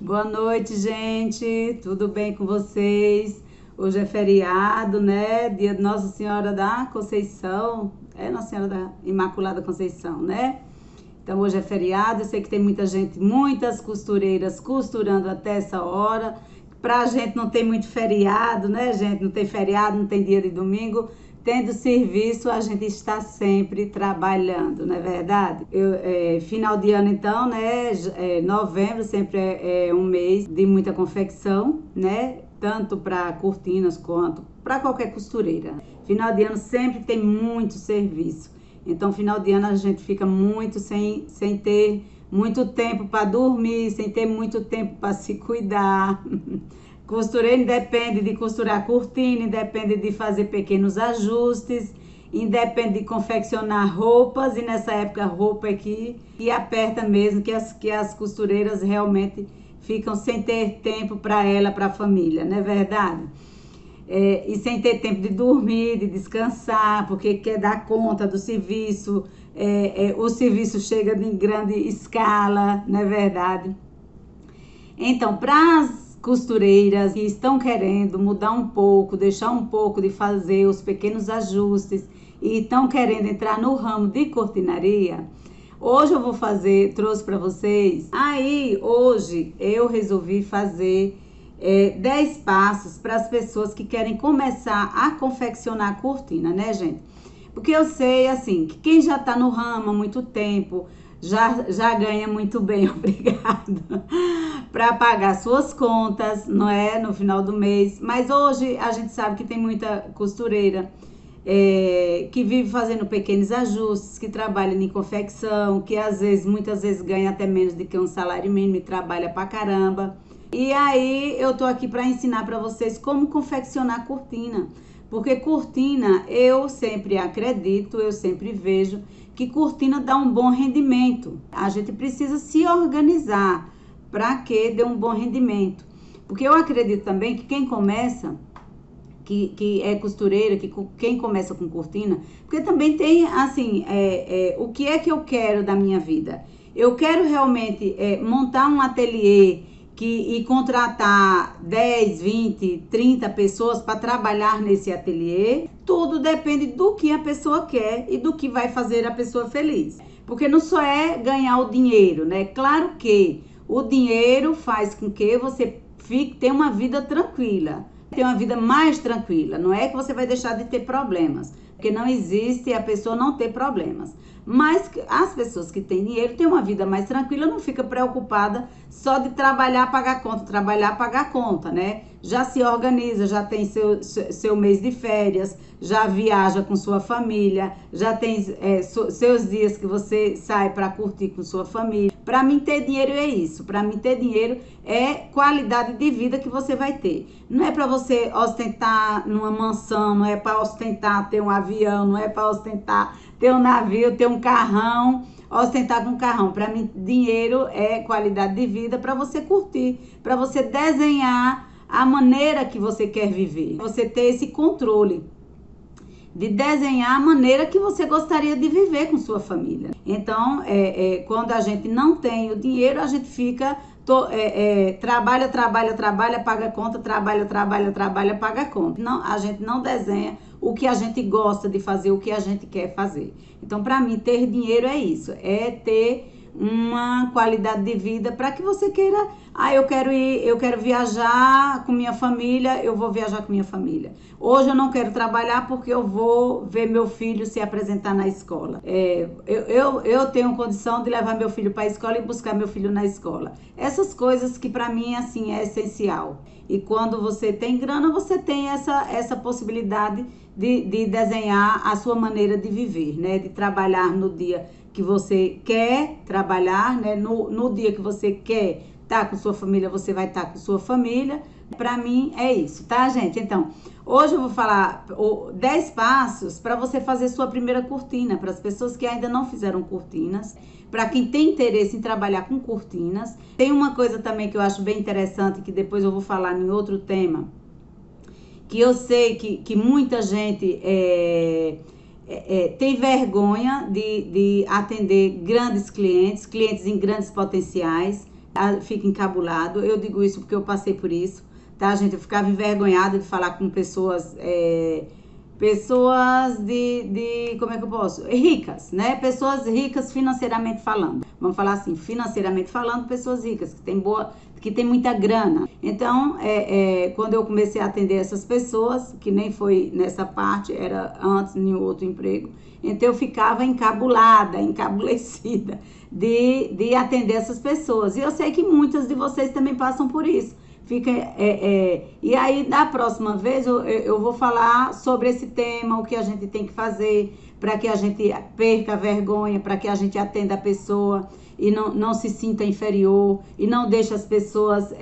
Boa noite, gente. Tudo bem com vocês? Hoje é feriado, né? Dia de Nossa Senhora da Conceição. É Nossa Senhora da Imaculada Conceição, né? Então hoje é feriado. Eu sei que tem muita gente, muitas costureiras costurando até essa hora. Pra gente não tem muito feriado, né, gente? Não tem feriado, não tem dia de domingo. Tendo serviço, a gente está sempre trabalhando, não é verdade? Final de ano, então, né? Novembro sempre é um mês de muita confecção, né? Tanto para cortinas quanto para qualquer costureira. Final de ano sempre tem muito serviço. Então, final de ano a gente fica muito sem ter muito tempo para dormir, sem ter muito tempo para se cuidar. Costureira independe de costurar cortina, independe de fazer pequenos ajustes, independe de confeccionar roupas, e nessa época roupa aqui que aperta mesmo, que as costureiras realmente ficam sem ter tempo para ela, para a família, não é verdade? E sem ter tempo de dormir, de descansar, porque quer dar conta do serviço, o serviço chega em grande escala, não é verdade? Então, para as costureiras que estão querendo mudar um pouco, deixar um pouco de fazer os pequenos ajustes e estão querendo entrar no ramo de cortinaria, hoje eu trouxe para vocês. Hoje eu resolvi fazer 10 passos para as pessoas que querem começar a confeccionar cortina, né, gente? Porque eu sei, assim, que quem já está no ramo há muito tempo já ganha muito bem, obrigada, para pagar suas contas, não é? No final do mês. Mas hoje a gente sabe que tem muita costureira que vive fazendo pequenos ajustes, que trabalha em confecção, que muitas vezes ganha até menos do que um salário mínimo e trabalha pra caramba. E aí eu tô aqui para ensinar para vocês como confeccionar cortina. Porque cortina, eu sempre acredito, eu sempre vejo que cortina dá um bom rendimento. A gente precisa se organizar para que dê um bom rendimento. Porque eu acredito também que quem começa, que é costureira, quem começa com cortina, porque também tem, assim, o que é que eu quero da minha vida? Eu quero realmente montar um ateliê e contratar 10, 20, 30 pessoas para trabalhar nesse ateliê. Tudo depende do que a pessoa quer e do que vai fazer a pessoa feliz. Porque não só é ganhar o dinheiro, né? Claro que o dinheiro faz com que você tenha uma vida tranquila, tenha uma vida mais tranquila. Não é que você vai deixar de ter problemas, porque não existe a pessoa não ter problemas. Mas as pessoas que têm dinheiro têm uma vida mais tranquila, não fica preocupada só de trabalhar, pagar conta, né? Já se organiza, já tem seu mês de férias, já viaja com sua família, já tem seus dias que você sai para curtir com sua família. Para mim, ter dinheiro é isso. Para mim, ter dinheiro é qualidade de vida que você vai ter. Não é para você ostentar numa mansão, não é para ostentar ter um avião, não é para ostentar ter um navio, ter um carrão, ostentar com um carrão. Para mim, dinheiro é qualidade de vida para você curtir, para você desenhar a maneira que você quer viver. Você ter esse controle de desenhar a maneira que você gostaria de viver com sua família. Então, quando a gente não tem o dinheiro, a gente fica trabalha, paga conta, trabalha, paga conta. Não, a gente não desenha o que a gente gosta de fazer, o que a gente quer fazer. Então, para mim, ter dinheiro é isso, é ter uma qualidade de vida para que você queira. Eu quero viajar com minha família, eu vou viajar com minha família. Hoje eu não quero trabalhar porque eu vou ver meu filho se apresentar na escola. Eu tenho condição de levar meu filho para a escola e buscar meu filho na escola. Essas coisas que para mim, assim, é essencial. E quando você tem grana, você tem essa possibilidade de desenhar a sua maneira de viver, né? De trabalhar no dia que você quer trabalhar, né? No dia que você quer estar com sua família, você vai estar com sua família. Para mim é isso, tá, gente? Então, hoje eu vou falar 10 passos para você fazer sua primeira cortina, para as pessoas que ainda não fizeram cortinas, para quem tem interesse em trabalhar com cortinas. Tem uma coisa também que eu acho bem interessante, que depois eu vou falar em outro tema, que eu sei que muita gente tem vergonha de atender grandes clientes em grandes potenciais, fica encabulado. Eu digo isso porque eu passei por isso, tá, gente? Eu ficava envergonhada de falar com pessoas como é que eu posso? Ricas, né? Pessoas ricas financeiramente falando. Vamos falar assim, financeiramente falando, pessoas ricas, que tem muita grana. Então, quando eu comecei a atender essas pessoas, que nem foi nessa parte, era antes em outro emprego, então eu ficava encabulada, encabulecida de atender essas pessoas. E eu sei que muitas de vocês também passam por isso. E aí, da próxima vez, eu vou falar sobre esse tema, o que a gente tem que fazer para que a gente perca a vergonha, para que a gente atenda a pessoa e não se sinta inferior e não deixe as pessoas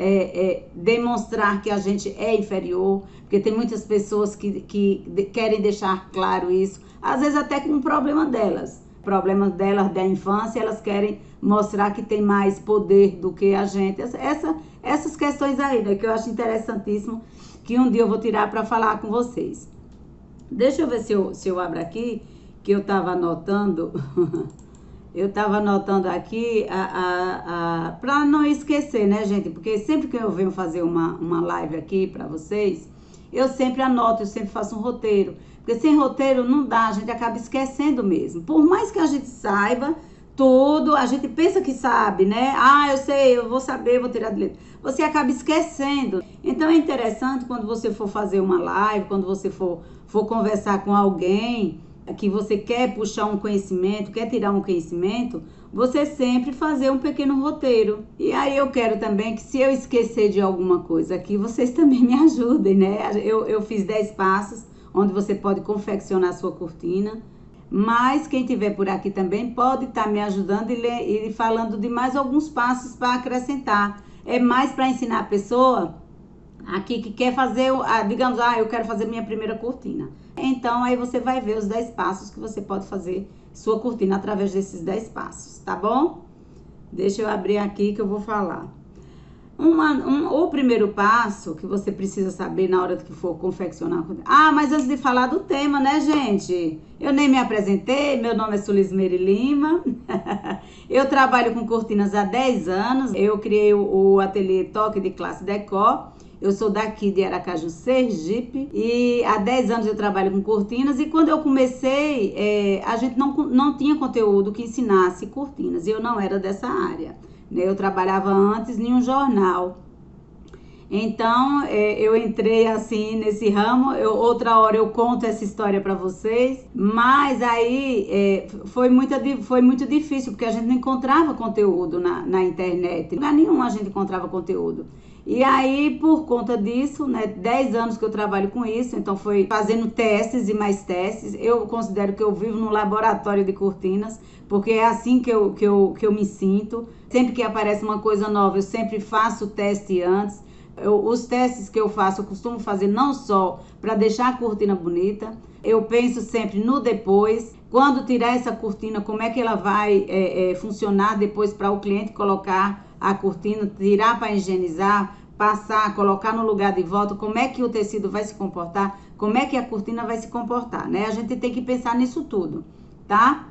demonstrar que a gente é inferior, porque tem muitas pessoas que querem deixar claro isso, às vezes até com um problema delas da infância, elas querem mostrar que tem mais poder do que a gente. Essas questões aí, né, que eu acho interessantíssimo, que um dia eu vou tirar para falar com vocês. Deixa eu ver se eu abro aqui, que eu estava anotando. Eu estava anotando aqui para não esquecer, né, gente? Porque sempre que eu venho fazer uma live aqui para vocês, eu sempre anoto, eu sempre faço um roteiro. Porque sem roteiro não dá, a gente acaba esquecendo mesmo. Por mais que a gente saiba tudo, a gente pensa que sabe, né? Ah, eu sei, eu vou saber, vou tirar de letra. Você acaba esquecendo. Então é interessante quando você for fazer uma live, quando você for conversar com alguém que você quer puxar um conhecimento, quer tirar um conhecimento, você sempre fazer um pequeno roteiro. E aí eu quero também que, se eu esquecer de alguma coisa aqui, vocês também me ajudem, né? Eu fiz 10 passos onde você pode confeccionar a sua cortina, mas quem tiver por aqui também pode estar me ajudando e falando de mais alguns passos para acrescentar. É mais para ensinar a pessoa aqui que quer fazer, digamos, eu quero fazer minha primeira cortina. Então, aí você vai ver os 10 passos que você pode fazer sua cortina através desses 10 passos, tá bom? Deixa eu abrir aqui que eu vou falar. O primeiro passo que você precisa saber na hora que for confeccionar a cortina. Mas antes de falar do tema, né, gente? Eu nem me apresentei, meu nome é Sulismeire Lima. Eu trabalho com cortinas há 10 anos. Eu criei o ateliê Toque de Classe Decor. Eu sou daqui de Aracaju, Sergipe, e há 10 anos eu trabalho com cortinas. E quando eu comecei, a gente não tinha conteúdo que ensinasse cortinas, e eu não era dessa área. Eu trabalhava antes em um jornal. Então, eu entrei assim nesse ramo. Outra hora eu conto essa história para vocês. Mas aí foi muito difícil, porque a gente não encontrava conteúdo na internet. Em lugar nenhum a gente encontrava conteúdo. E aí, por conta disso, né, 10 anos que eu trabalho com isso, então foi fazendo testes e mais testes. Eu considero que eu vivo num laboratório de cortinas, porque é assim que eu me sinto. Sempre que aparece uma coisa nova, eu sempre faço o teste antes. Os testes que eu faço, eu costumo fazer não só para deixar a cortina bonita, eu penso sempre no depois. Quando tirar essa cortina, como é que ela vai funcionar depois para o cliente colocar a cortina, tirar para higienizar, passar, colocar no lugar de volta, como é que o tecido vai se comportar, como é que a cortina vai se comportar, né? A gente tem que pensar nisso tudo, tá?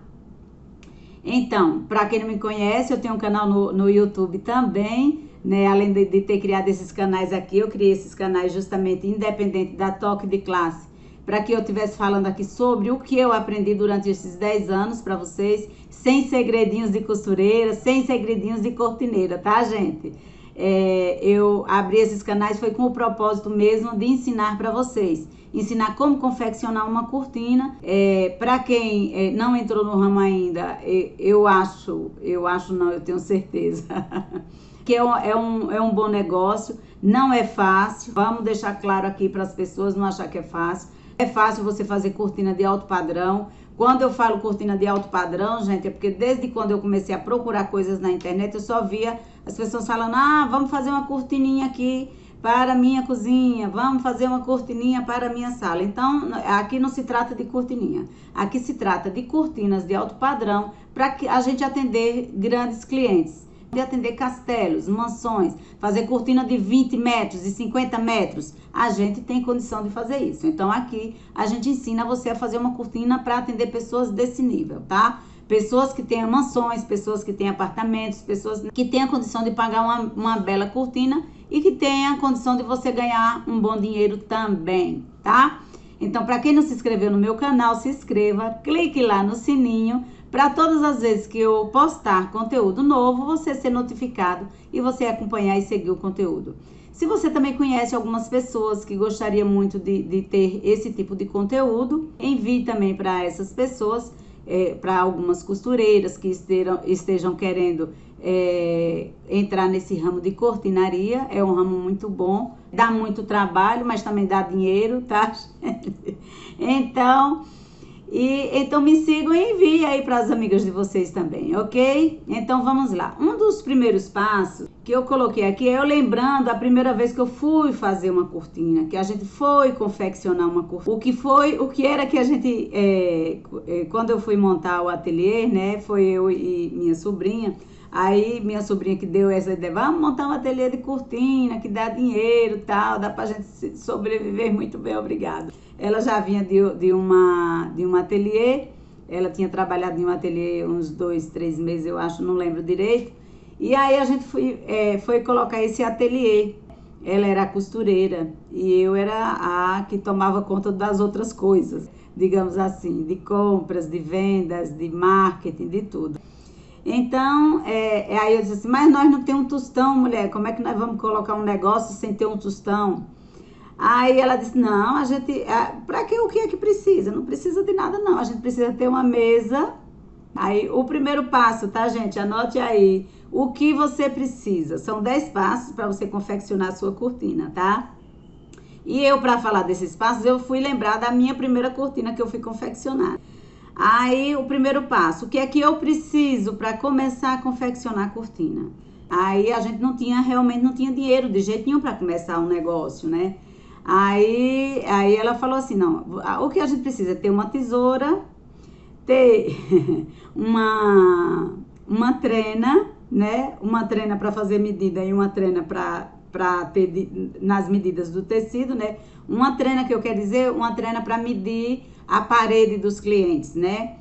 Então, para quem não me conhece, eu tenho um canal no YouTube também, né? Além de ter criado esses canais aqui, eu criei esses canais justamente independente da Toque de Classe, para que eu estivesse falando aqui sobre o que eu aprendi durante esses 10 anos para vocês, sem segredinhos de costureira, sem segredinhos de cortineira, tá, gente? Eu abri esses canais foi com o propósito mesmo de ensinar para vocês, ensinar como confeccionar uma cortina. Para quem não entrou no ramo ainda, eu tenho certeza que é um bom negócio. Não é fácil, vamos deixar claro aqui para as pessoas não achar que é fácil. É fácil você fazer cortina de alto padrão. Quando eu falo cortina de alto padrão, gente, é porque desde quando eu comecei a procurar coisas na internet, eu só via as pessoas falando, vamos fazer uma cortininha aqui para a minha cozinha, vamos fazer uma cortininha para a minha sala. Então, aqui não se trata de cortininha, aqui se trata de cortinas de alto padrão para a gente atender grandes clientes, de atender castelos, mansões, fazer cortina de 20 metros e 50 metros. A gente tem condição de fazer isso. Então, aqui a gente ensina você a fazer uma cortina para atender pessoas desse nível, tá? Pessoas que tenham mansões, pessoas que tenham apartamentos, pessoas que tenham a condição de pagar uma bela cortina e que tenham a condição de você ganhar um bom dinheiro também, tá? Então, para quem não se inscreveu no meu canal, se inscreva, clique lá no sininho, para todas as vezes que eu postar conteúdo novo, você ser notificado e você acompanhar e seguir o conteúdo. Se você também conhece algumas pessoas que gostariam muito de ter esse tipo de conteúdo, envie também para essas pessoas, para algumas costureiras que estejam querendo entrar nesse ramo de cortinaria. É um ramo muito bom, dá muito trabalho, mas também dá dinheiro, tá, gente? Então me sigam e enviem aí para as amigas de vocês também, ok? Então vamos lá. Um dos primeiros passos que eu coloquei aqui é eu lembrando a primeira vez que eu fui fazer uma cortina, que a gente foi confeccionar uma cortina. O que era que a gente, quando eu fui montar o ateliê, né? Foi eu e minha sobrinha. Aí minha sobrinha que deu essa ideia, vamos montar um ateliê de cortina, que dá dinheiro e tal, dá pra gente sobreviver muito bem, obrigada. Ela já vinha de um ateliê, ela tinha trabalhado em um ateliê uns 2, 3 meses, eu acho, não lembro direito. E aí a gente foi colocar esse ateliê. Ela era a costureira e eu era a que tomava conta das outras coisas, digamos assim, de compras, de vendas, de marketing, de tudo. Então, aí eu disse assim, mas nós não temos um tostão, mulher, como é que nós vamos colocar um negócio sem ter um tostão? Aí ela disse, não, a gente, pra que o que é que precisa? Não precisa de nada não, a gente precisa ter uma mesa. Aí o primeiro passo, tá, gente? Anote aí, o que você precisa. São 10 passos para você confeccionar a sua cortina, tá? E eu, para falar desses passos, eu fui lembrar da minha primeira cortina que eu fui confeccionar. Aí, o primeiro passo, o que é que eu preciso para começar a confeccionar a cortina? Aí, a gente realmente não tinha dinheiro de jeito nenhum para começar um negócio, né? Aí ela falou assim, não, o que a gente precisa é ter uma tesoura, ter uma trena, né? Uma trena para fazer medida e uma trena para ter nas medidas do tecido, né? Uma trena que eu quero dizer, uma trena para medir a parede dos clientes, né?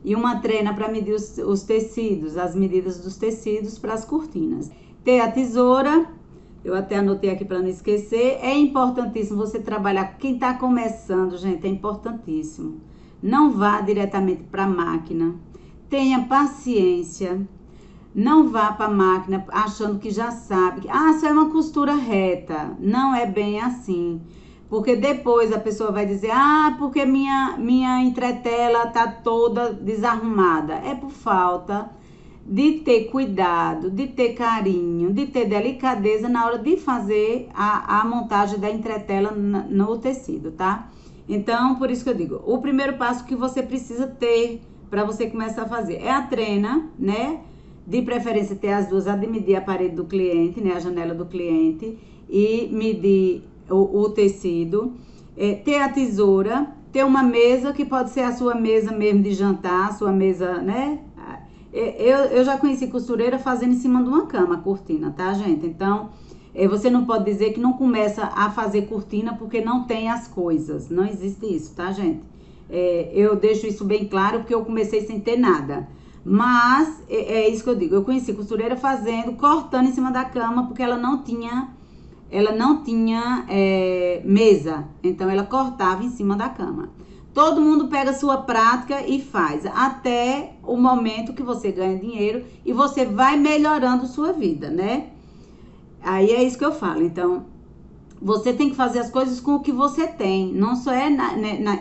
E uma trena para medir os tecidos, as medidas dos tecidos para as cortinas. Ter a tesoura, eu até anotei aqui para não esquecer. É importantíssimo você trabalhar. Quem está começando, gente, é importantíssimo. Não vá diretamente para a máquina. Tenha paciência. Não vá para a máquina achando que já sabe. Isso é uma costura reta. Não é bem assim. Porque depois a pessoa vai dizer, porque minha entretela tá toda desarrumada. É por falta de ter cuidado, de ter carinho, de ter delicadeza na hora de fazer a montagem da entretela no tecido, tá? Então, por isso que eu digo, o primeiro passo que você precisa ter para você começar a fazer é a trena, né? De preferência ter as duas, a de medir a parede do cliente, né? A janela do cliente e medir o tecido, ter a tesoura, ter uma mesa que pode ser a sua mesa mesmo de jantar, a sua mesa, né? Eu já conheci costureira fazendo em cima de uma cama a cortina, tá, gente? Então, você não pode dizer que não começa a fazer cortina porque não tem as coisas. Não existe isso, tá, gente? Eu deixo isso bem claro porque eu comecei sem ter nada. Mas, é isso que eu digo. Eu conheci costureira cortando em cima da cama porque ela não tinha mesa, então ela cortava em cima da cama. Todo mundo pega a sua prática e faz, até o momento que você ganha dinheiro e você vai melhorando sua vida, né? Aí é isso que eu falo. Então, você tem que fazer as coisas com o que você tem, não só é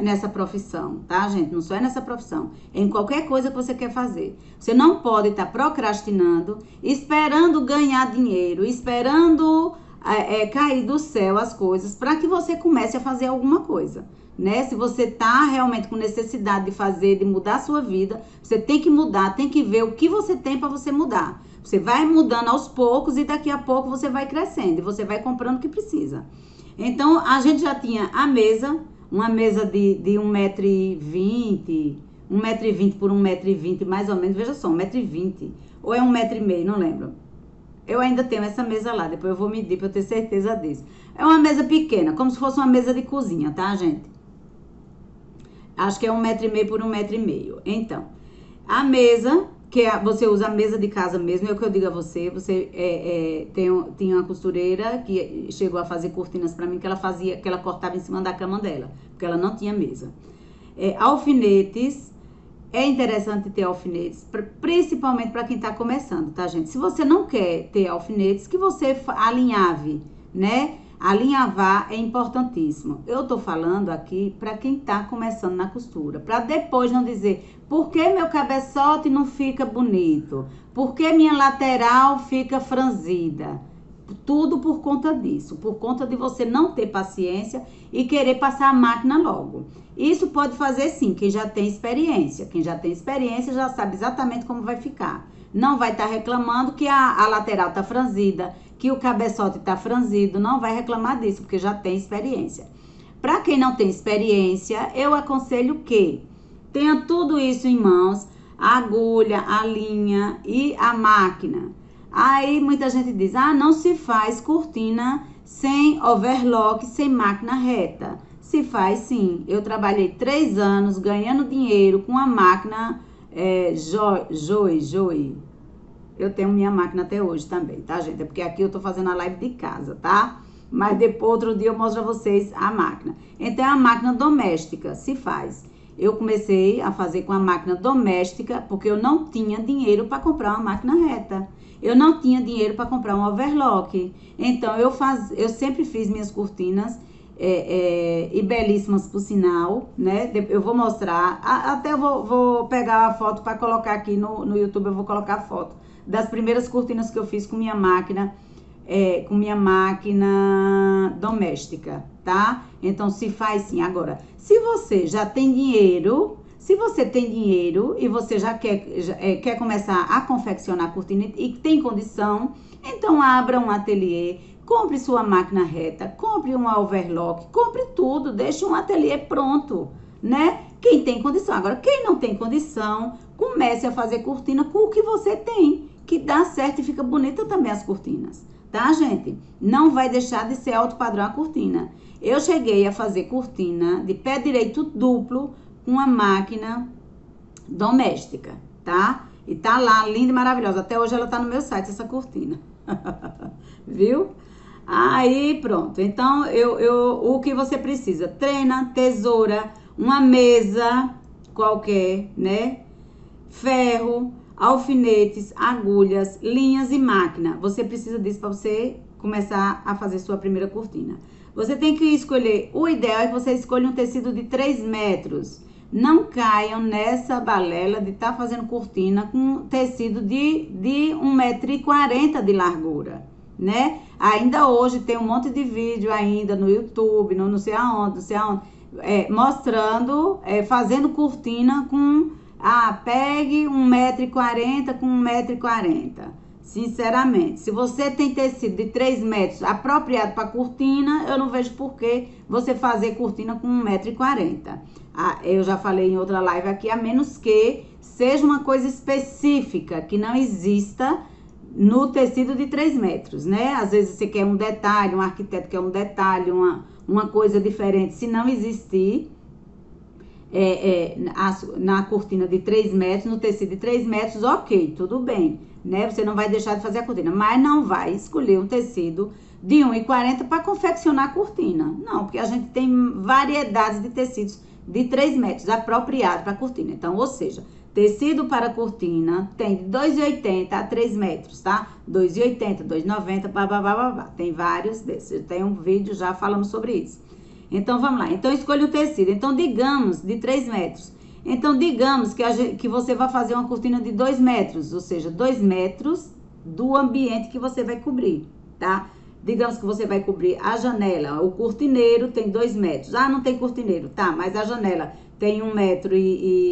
nessa profissão, tá, gente? Não só é nessa profissão, é em qualquer coisa que você quer fazer. Você não pode estar procrastinando, esperando ganhar dinheiro, esperando cair do céu as coisas para que você comece a fazer alguma coisa, né? Se você tá realmente com necessidade de fazer, de mudar a sua vida, você tem que mudar, tem que ver o que você tem para você mudar. Você vai mudando aos poucos e daqui a pouco você vai crescendo e você vai comprando o que precisa. Então, a gente já tinha a mesa, uma mesa de 1,20 m, 1,20 m por 1,20 m, mais ou menos, veja só, 1,20 m, ou é 1,5 m, não lembro. Eu ainda tenho essa mesa lá, depois eu vou medir pra eu ter certeza disso. É uma mesa pequena, como se fosse uma mesa de cozinha, tá, gente? Acho que é 1,5 m por 1,5 m. Então, A mesa, você usa a mesa de casa mesmo, é o que eu digo a você. Tinha uma costureira que chegou a fazer cortinas pra mim, que ela cortava em cima da cama dela, porque ela não tinha mesa. Alfinetes, é interessante ter alfinetes, principalmente para quem tá começando, tá, gente? Se você não quer ter alfinetes, que você alinhave, né? Alinhavar é importantíssimo. Eu tô falando aqui para quem tá começando na costura, para depois não dizer, por que meu cabeçote não fica bonito? Por que minha lateral fica franzida? Tudo por conta disso, por conta de você não ter paciência e querer passar a máquina logo. Isso pode fazer sim, quem já tem experiência. Quem já tem experiência já sabe exatamente como vai ficar. Não vai estar reclamando que a lateral tá franzida, que o cabeçote tá franzido, não vai reclamar disso, porque já tem experiência. Para quem não tem experiência, eu aconselho que tenha tudo isso em mãos, a agulha, a linha e a máquina. Aí muita gente diz, não se faz cortina sem overlock, sem máquina reta. Se faz sim. Eu trabalhei 3 anos ganhando dinheiro com a máquina Joy. Eu tenho minha máquina até hoje também, tá, gente? É porque aqui eu tô fazendo a live de casa, tá? Mas depois, outro dia, eu mostro a vocês a máquina. Então, é a máquina doméstica, se faz. Eu comecei a fazer com a máquina doméstica porque eu não tinha dinheiro para comprar uma máquina reta. Eu não tinha dinheiro para comprar um overlock. Então, eu sempre fiz minhas cortinas e belíssimas, por sinal, né? Eu vou mostrar. Até eu vou pegar a foto para colocar aqui no YouTube. Eu vou colocar a foto das primeiras cortinas que eu fiz com minha máquina doméstica, tá? Então, se faz sim. Agora, se você já tem dinheiro, e você já quer começar a confeccionar cortina e tem condição, então abra um ateliê, compre sua máquina reta, compre um overlock, compre tudo, deixe um ateliê pronto, né? Quem tem condição. Agora, quem não tem condição, comece a fazer cortina com o que você tem, que dá certo e fica bonita também as cortinas, tá, gente? Não vai deixar de ser alto padrão a cortina. Eu cheguei a fazer cortina de pé direito duplo com uma máquina doméstica, tá? E tá lá, linda e maravilhosa. Até hoje ela tá no meu site, essa cortina. Viu? Aí, pronto. Então, o que você precisa? Trena, tesoura, uma mesa qualquer, né? Ferro, alfinetes, agulhas, linhas e máquina. Você precisa disso para você começar a fazer sua primeira cortina. Você tem que escolher, o ideal é que você escolha um tecido de 3 metros. Não caiam nessa balela de estar fazendo cortina com tecido de 1,40 m de largura, né? Ainda hoje tem um monte de vídeo ainda no YouTube, não sei aonde, mostrando, fazendo cortina com... pegue 1,40 m com 1,40 m. Sinceramente, se você tem tecido de 3 metros apropriado para cortina, eu não vejo por que você fazer cortina com 1,40 m. Eu já falei em outra live aqui, a menos que seja uma coisa específica, que não exista no tecido de 3 metros, né? Às vezes você quer um detalhe, um arquiteto quer um detalhe, uma coisa diferente. Se não existir... na cortina de 3 metros, no tecido de 3 metros, ok, tudo bem, né? Você não vai deixar de fazer a cortina, mas não vai escolher um tecido de 1,40 m para confeccionar a cortina. Não, porque a gente tem variedades de tecidos de 3 metros apropriados para cortina. Então, ou seja, tecido para cortina tem de 2,80 a 3 metros, tá? 2,80, 2,90, babá. Tem vários desses. Eu tenho um vídeo já falando sobre isso. Então, vamos lá. Então, escolha o tecido. Então, digamos, de 3 metros. Então, digamos que você vai fazer uma cortina de 2 metros. Ou seja, 2 metros do ambiente que você vai cobrir, tá? Digamos que você vai cobrir a janela. O cortineiro tem 2 metros. Não tem cortineiro. Tá, mas a janela tem 1 metro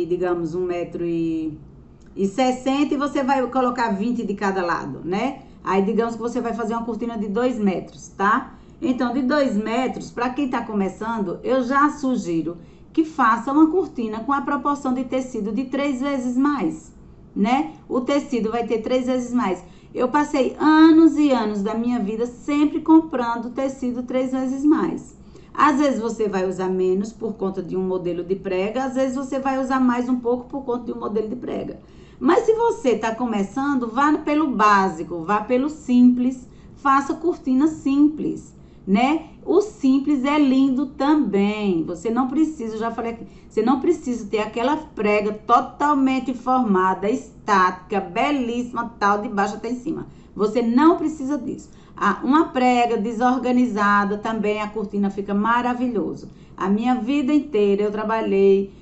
digamos, 1,60 metro e você vai colocar 20 de cada lado, né? Aí, digamos que você vai fazer uma cortina de 2 metros, tá? Então, de 2 metros, para quem tá começando, eu já sugiro que faça uma cortina com a proporção de tecido de 3 vezes mais, né? O tecido vai ter 3 vezes mais. Eu passei anos e anos da minha vida sempre comprando tecido 3 vezes mais. Às vezes você vai usar menos por conta de um modelo de prega, às vezes você vai usar mais um pouco por conta de um modelo de prega. Mas se você está começando, vá pelo básico, vá pelo simples, faça cortina simples, né? O simples é lindo também. Você não precisa, já falei aqui, você não precisa ter aquela prega totalmente formada, estática, belíssima, tal, de baixo até em cima. Você não precisa disso. Uma prega desorganizada também, a cortina fica maravilhoso. A minha vida inteira eu trabalhei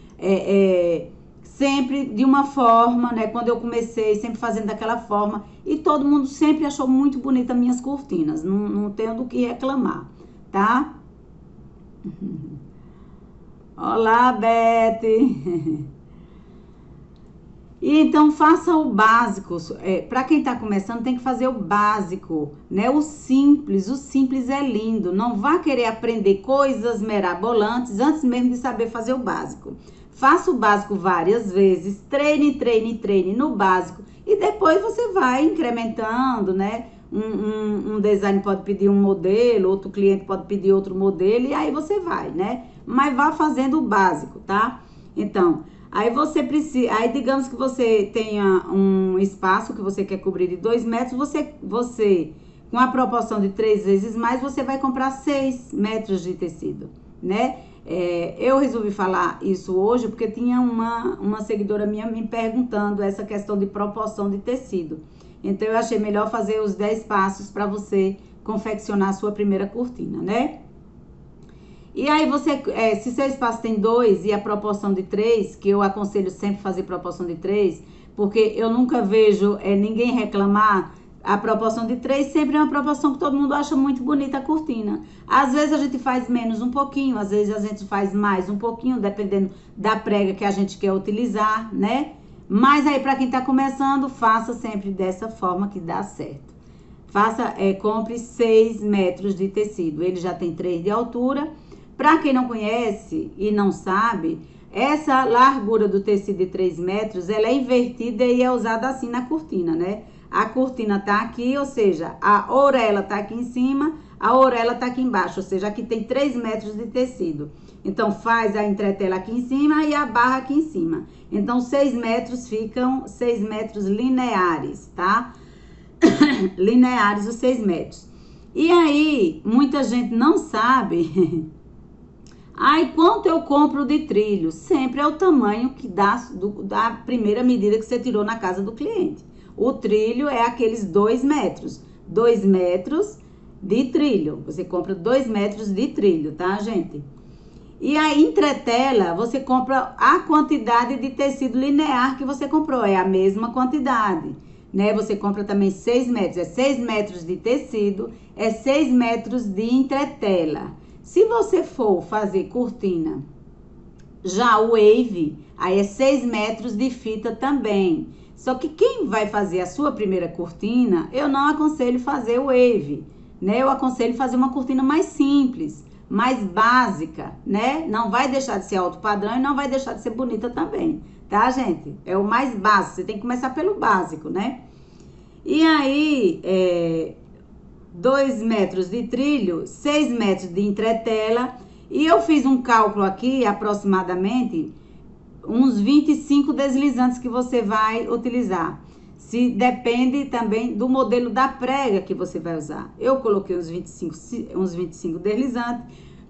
sempre de uma forma, né? Quando eu comecei, sempre fazendo daquela forma. E todo mundo sempre achou muito bonita as minhas cortinas. Não tenho do que reclamar, tá? Olá, Beth! E então faça o básico. Para quem está começando, tem que fazer o básico, né? O simples é lindo. Não vá querer aprender coisas mirabolantes antes mesmo de saber fazer o básico. Faça o básico várias vezes, treine no básico e depois você vai incrementando, né? Um design pode pedir um modelo, outro cliente pode pedir outro modelo e aí você vai, né? Mas vá fazendo o básico, tá? Então, aí você precisa, aí digamos que você tenha um espaço que você quer cobrir de 2 metros, você com a proporção de 3 vezes mais, você vai comprar 6 metros de tecido, né? Eu resolvi falar isso hoje porque tinha uma seguidora minha me perguntando essa questão de proporção de tecido. Então, eu achei melhor fazer os 10 passos para você confeccionar a sua primeira cortina, né? E aí se seu espaço tem 2 e a proporção de 3, que eu aconselho sempre fazer proporção de 3, porque eu nunca vejo ninguém reclamar, a proporção de 3 sempre é uma proporção que todo mundo acha muito bonita a cortina. Às vezes a gente faz menos um pouquinho, às vezes a gente faz mais um pouquinho, dependendo da prega que a gente quer utilizar, né? Mas aí para quem tá começando, faça sempre dessa forma que dá certo. Compre 6 metros de tecido, ele já tem 3 de altura. Para quem não conhece e não sabe, essa largura do tecido de 3 metros, ela é invertida e é usada assim na cortina, né? A cortina tá aqui, ou seja, a orelha tá aqui em cima, a orelha tá aqui embaixo, ou seja, aqui tem 3 metros de tecido. Então, faz a entretela aqui em cima e a barra aqui em cima. Então, 6 metros ficam 6 metros lineares, tá? Lineares os 6 metros. E aí, muita gente não sabe... Aí, quanto eu compro de trilho? Sempre é o tamanho que da primeira medida que você tirou na casa do cliente. O trilho é aqueles 2 metros. 2 metros de trilho. Você compra 2 metros de trilho, tá, gente? E a entretela, você compra a quantidade de tecido linear que você comprou. É a mesma quantidade, né? Você compra também 6 metros. É 6 metros de tecido, é 6 metros de entretela. Se você for fazer cortina já wave, aí é 6 metros de fita também. Só que quem vai fazer a sua primeira cortina, eu não aconselho fazer wave, né? Eu aconselho fazer uma cortina mais simples, mais básica, né? Não vai deixar de ser alto padrão e não vai deixar de ser bonita também, tá, gente? É o mais básico, você tem que começar pelo básico, né? E aí, 2 metros de trilho, 6 metros de entretela. E eu fiz um cálculo aqui, aproximadamente, uns 25 deslizantes que você vai utilizar. Depende também do modelo da prega que você vai usar. Eu coloquei uns 25 deslizantes.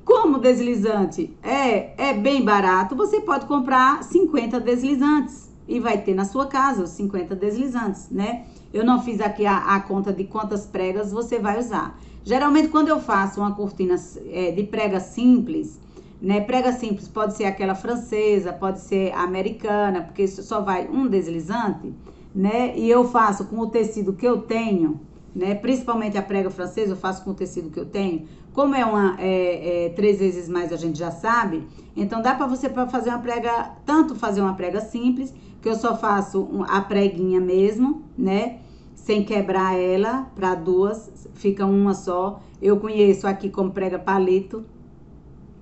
Como deslizante é bem barato, você pode comprar 50 deslizantes. E vai ter na sua casa os 50 deslizantes, né? Eu não fiz aqui a conta de quantas pregas você vai usar. Geralmente, quando eu faço uma cortina de prega simples, né? Prega simples pode ser aquela francesa, pode ser americana, porque só vai um deslizante, né? E eu faço com o tecido que eu tenho, né? Principalmente a prega francesa, eu faço com o tecido que eu tenho. Como é 3 vezes mais, a gente já sabe. Então, dá pra você fazer uma prega, tanto fazer uma prega simples, que eu só faço a preguinha mesmo, né? Sem quebrar ela para 2, fica uma só. Eu conheço aqui como prega palito,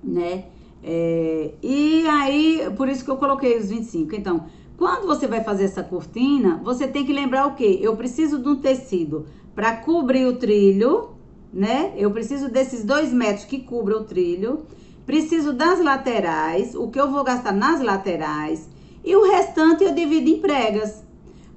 né? E aí, por isso que eu coloquei os 25. Então, quando você vai fazer essa cortina, você tem que lembrar o quê? Eu preciso de um tecido para cobrir o trilho, né? Eu preciso desses 2 metros que cubra o trilho, preciso das laterais, o que eu vou gastar nas laterais, e o restante eu divido em pregas.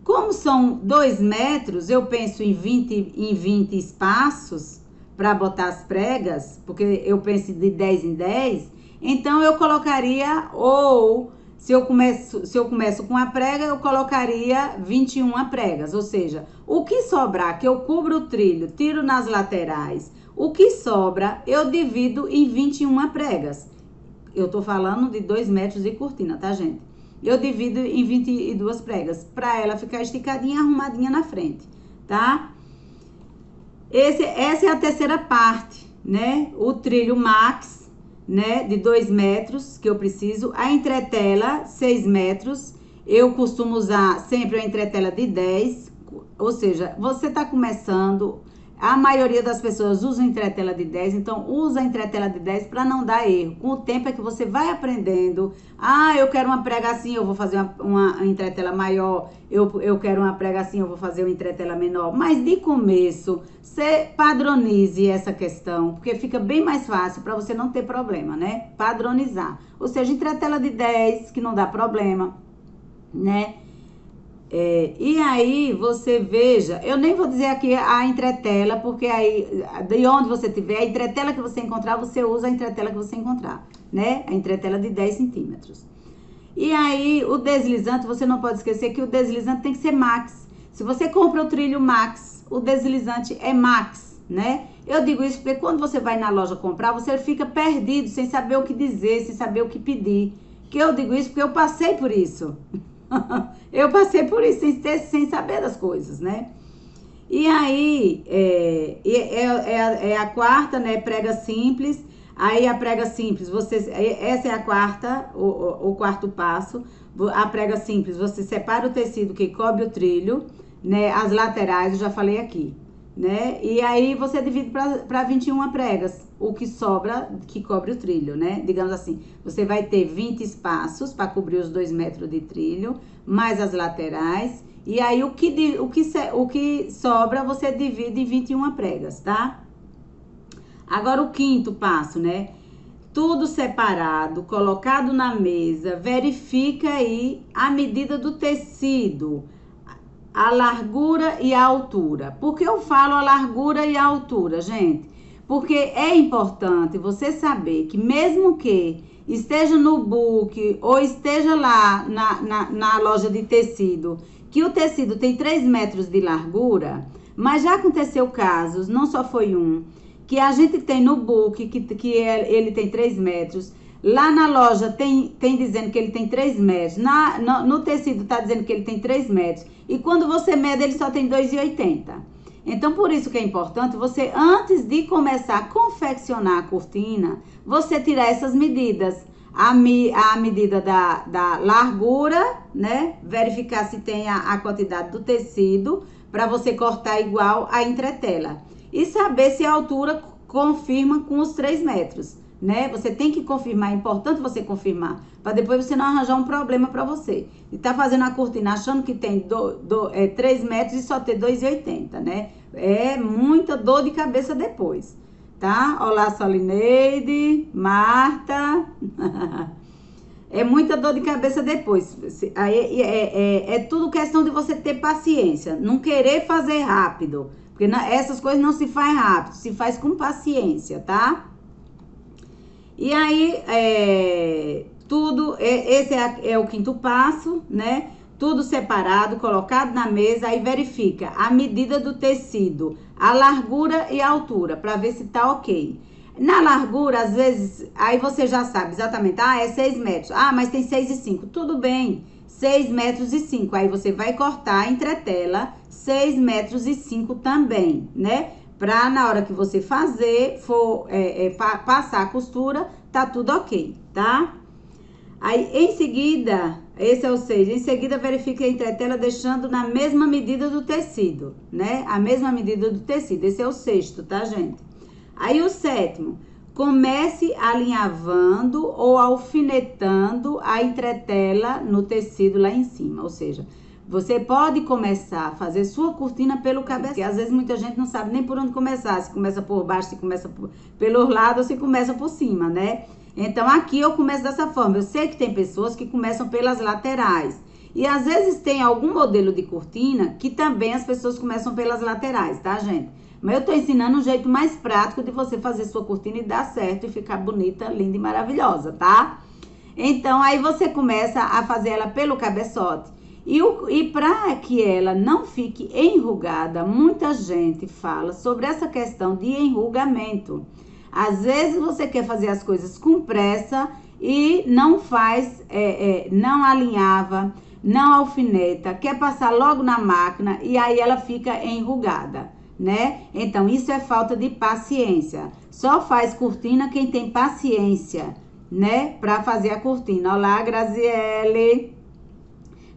Como são 2 metros, eu penso em 20 espaços para botar as pregas, porque eu penso de 10 em 10, então eu colocaria, ou se eu começo com a prega, eu colocaria 21 pregas, ou seja, o que sobrar, que eu cubro o trilho, tiro nas laterais, o que sobra, eu divido em 21 pregas. Eu tô falando de 2 metros de cortina, tá, gente? Eu divido em 22 pregas, para ela ficar esticadinha, arrumadinha na frente, tá? Essa é a terceira parte, né? O trilho max, né? De 2 metros que eu preciso. A entretela, 6 metros. Eu costumo usar sempre a entretela de 10. Ou seja, você tá começando, a maioria das pessoas usa entretela de 10, então usa a entretela de 10 para não dar erro. Com o tempo é que você vai aprendendo. Ah, eu quero uma prega assim, eu vou fazer uma entretela maior. Eu quero uma prega assim, eu vou fazer uma entretela menor. Mas de começo, você padronize essa questão, porque fica bem mais fácil para você não ter problema, né? Padronizar. Ou seja, entretela de 10, que não dá problema, né? E aí você veja, eu nem vou dizer aqui a entretela, porque aí, de onde você tiver, a entretela que você encontrar, você usa a entretela que você encontrar, né? A entretela de 10 centímetros. E aí, o deslizante, você não pode esquecer que o deslizante tem que ser max. Se você compra o trilho max, o deslizante é max, né? Eu digo isso porque quando você vai na loja comprar, você fica perdido, sem saber o que dizer, sem saber o que pedir. Que eu digo isso porque eu passei por isso. Eu passei por isso, sem saber das coisas, né? E aí, é a quarta, né? Prega simples. Aí a prega simples, essa é a quarta, o quarto passo. A prega simples, você separa o tecido que cobre o trilho, né? As laterais, eu já falei aqui, né? E aí você divide para 21 pregas, o que sobra, que cobre o trilho, né? Digamos assim, você vai ter 20 espaços para cobrir os 2 metros de trilho, mais as laterais. E aí o que sobra, você divide em 21 pregas, tá? Agora o quinto passo, né? Tudo separado, colocado na mesa, verifica aí a medida do tecido, a largura e a altura. Por que eu falo a largura e a altura, gente? Porque é importante você saber que mesmo que esteja no book ou esteja lá na loja de tecido, que o tecido tem 3 metros de largura, mas já aconteceu casos, não só foi um, que a gente tem no book, ele tem 3 metros, lá na loja tem dizendo que ele tem 3 metros, no tecido tá dizendo que ele tem 3 metros, e quando você mede ele só tem 2,80. Então, por isso que é importante você, antes de começar a confeccionar a cortina, você tirar essas medidas. A medida da largura, né? Verificar se tem a quantidade do tecido, para você cortar igual a entretela. E saber se a altura confirma com os 3 metros, né? Você tem que confirmar, é importante você confirmar, para depois você não arranjar um problema para você. E tá fazendo a cortina achando que tem 3 metros e só ter 2,80, né? É muita dor de cabeça depois, tá? Olá, Solineide, Marta. É muita dor de cabeça depois. É tudo questão de você ter paciência, não querer fazer rápido. Porque essas coisas não se faz rápido, se faz com paciência, tá? E aí, esse é o quinto passo, né? Tudo separado, colocado na mesa, aí verifica a medida do tecido, a largura e a altura, para ver se tá ok. Na largura, às vezes, aí você já sabe exatamente, é 6 metros, mas tem 6,5, tudo bem, 6 metros e 5, aí você vai cortar a entretela 6 metros e 5 também, né? Pra na hora que você passar a costura, tá tudo ok, tá? Aí, em seguida, esse é o 6, em seguida verifique a entretela deixando na mesma medida do tecido, né? A mesma medida do tecido, esse é o 6º, tá, gente? Aí, o 7º, comece alinhavando ou alfinetando a entretela no tecido lá em cima, ou seja, Você pode começar a fazer sua cortina pelo cabeçote, porque às vezes muita gente não sabe nem por onde começar, se começa por baixo, se começa pelos lados ou se começa por cima, né? Então aqui eu começo dessa forma. Eu sei que tem pessoas que começam pelas laterais. E às vezes tem algum modelo de cortina que também as pessoas começam pelas laterais, tá, gente? Mas eu tô ensinando um jeito mais prático de você fazer sua cortina e dar certo e ficar bonita, linda e maravilhosa, tá? Então aí você começa a fazer ela pelo cabeçote. E para que ela não fique enrugada, muita gente fala sobre essa questão de enrugamento. Às vezes você quer fazer as coisas com pressa e não faz, não alinhava, não alfineta, quer passar logo na máquina e aí ela fica enrugada, né? Então isso é falta de paciência. Só faz cortina quem tem paciência, né? Para fazer a cortina. Olá, Graziele.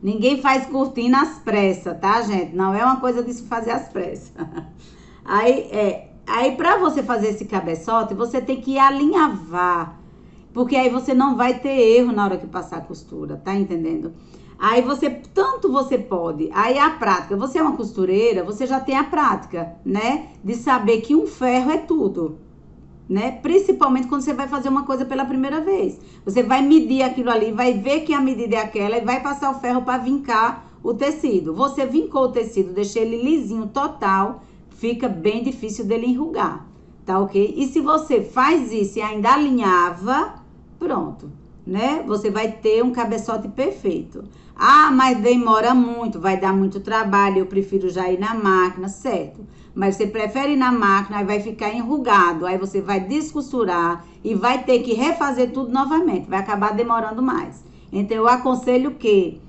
Ninguém faz cortina às pressas, tá, gente? Não é uma coisa de se fazer às pressas. Aí para você fazer esse cabeçote, você tem que alinhavar, porque aí você não vai ter erro na hora que passar a costura, tá entendendo? Aí tanto você pode, aí a prática, você é uma costureira, você já tem a prática, né? De saber que um ferro é tudo, né? Principalmente quando você vai fazer uma coisa pela primeira vez. Você vai medir aquilo ali, vai ver que a medida é aquela e vai passar o ferro para vincar o tecido. Você vincou o tecido, deixei ele lisinho total, fica bem difícil dele enrugar, tá ok? E se você faz isso e ainda alinhava, pronto, né? Você vai ter um cabeçote perfeito. Ah, mas demora muito, vai dar muito trabalho, eu prefiro já ir na máquina, certo? Mas você prefere ir na máquina e vai ficar enrugado, aí você vai descosturar e vai ter que refazer tudo novamente, vai acabar demorando mais. Então eu aconselho que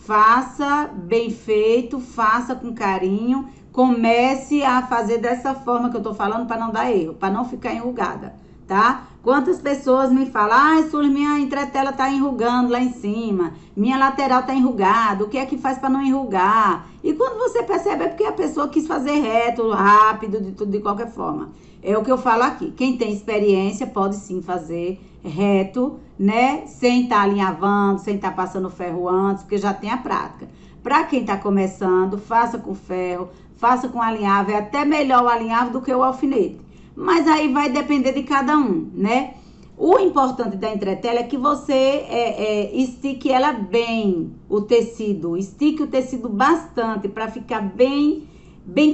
faça bem feito, faça com carinho, comece a fazer dessa forma que eu tô falando para não dar erro, para não ficar enrugada, tá? Quantas pessoas me falam, ai, Sully, minha entretela tá enrugando lá em cima, minha lateral tá enrugada, o que é que faz para não enrugar? E quando você percebe é porque a pessoa quis fazer reto, rápido, de tudo, de qualquer forma. É o que eu falo aqui, quem tem experiência pode sim fazer reto, né, sem estar alinhavando, sem estar passando ferro antes, porque já tem a prática. Para quem tá começando, faça com ferro, faça com alinhável, é até melhor o alinhável do que o alfinete. Mas aí vai depender de cada um, né? O importante da entretela é que você estique ela bem, o tecido. Estique o tecido bastante para ficar bem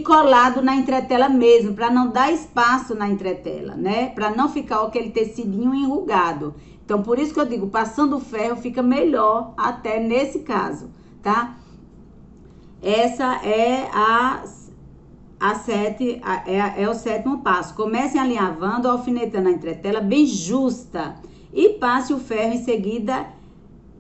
colado na entretela mesmo, para não dar espaço na entretela, né? Para não ficar aquele tecidinho enrugado. Então, por isso que eu digo, passando o ferro fica melhor até nesse caso, tá? Essa é é o sétimo passo. Comece alinhavando, alfinetando a entretela bem justa e passe o ferro em seguida